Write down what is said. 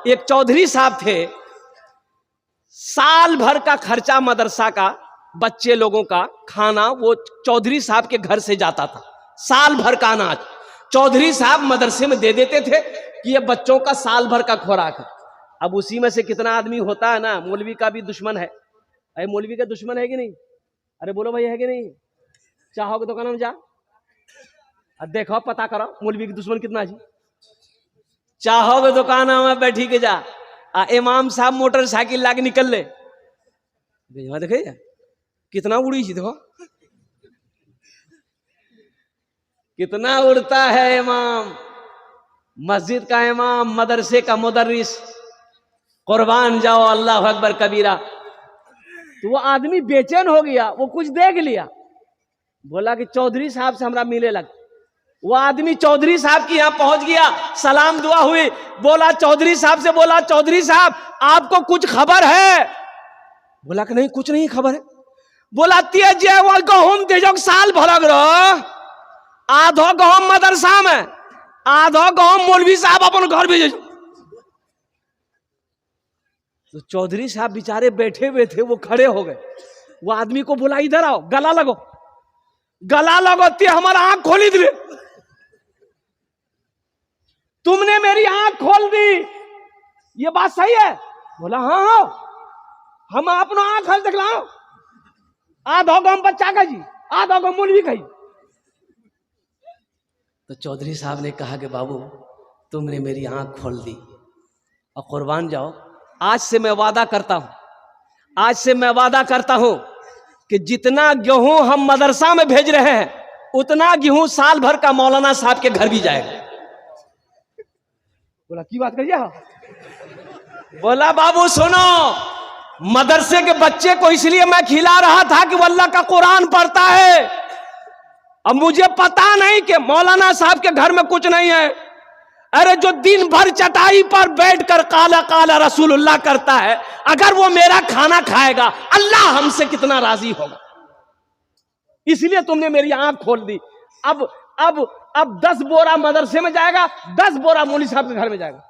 एक चौधरी साहब थे, साल भर का खर्चा मदरसा का, बच्चे लोगों का खाना वो चौधरी साहब के घर से जाता था। साल भर का अनाज चौधरी साहब मदरसे में दे देते थे कि ये बच्चों का साल भर का खुराक है। अब उसी में से कितना आदमी होता है ना, मौलवी का भी दुश्मन है। अरे मौलवी का दुश्मन है कि नहीं? अरे बोलो भाई, है कि नहीं? चाहोगे दुकान में जा, देखो पता करो मौलवी की दुश्मन कितना जी। चाहोगे दुकान में बैठी के जा, इमाम साहब मोटरसाइकिल लाके निकल ले, देखे कितना उड़ी थी, देखो कितना उड़ता है इमाम, मस्जिद का इमाम, मदरसे का मुदर्रिस, कुर्बान जाओ अल्लाह अकबर कबीरा। तो वो आदमी बेचैन हो गया, वो कुछ देख लिया, बोला कि चौधरी साहब से हमरा मिले लग। वो आदमी चौधरी साहब के यहाँ पहुंच गया, सलाम दुआ हुई, बोला चौधरी साहब से, बोला चौधरी साहब आपको कुछ खबर है? बोला कि नहीं कुछ नहीं खबर है। बोला तेज गहूम तेजो साल भरग रहो, आधो गहूम मदरसा में, आधो गहूम मौलवी साहब अपन घर भेजे। तो चौधरी साहब बेचारे बैठे हुए थे, वो खड़े हो गए। वो आदमी को बोला इधर आओ, गला लगो, गला लगो, ते हमारा आंख खोली दे, तुमने मेरी आंख खोल दी, ये बात सही है? बोला हाँ हाँ, हम अपना आंख हल दिखलाओ, आधो गम बच्चा का जी, आधो गम मौलवी का। तो चौधरी साहब ने कहा कि बाबू तुमने मेरी आंख खोल दी, और कुर्बान जाओ, आज से मैं वादा करता हूं, आज से मैं वादा करता हूं कि जितना गेहूं हम मदरसा में भेज रहे हैं, उतना गेहूं साल भर का मौलाना साहब के घर भी जाएगा। बोला की बात करिए? बोला बाबू सुनो, मदरसे के बच्चे को इसलिए मैं खिला रहा था कि वो अल्लाह का कुरान पढ़ता है। अब मुझे पता नहीं कि मौलाना साहब के घर में कुछ नहीं है। अरे जो दिन भर चटाई पर बैठकर काला काला रसूलुल्लाह करता है, अगर वो मेरा खाना खाएगा, अल्लाह हमसे कितना राजी होगा। इसलिए तुमने मेरी आंख खोल दी। अब 10 बोरा मदरसे में जाएगा, 10 बोरा मौलवी साहब के घर में जाएगा।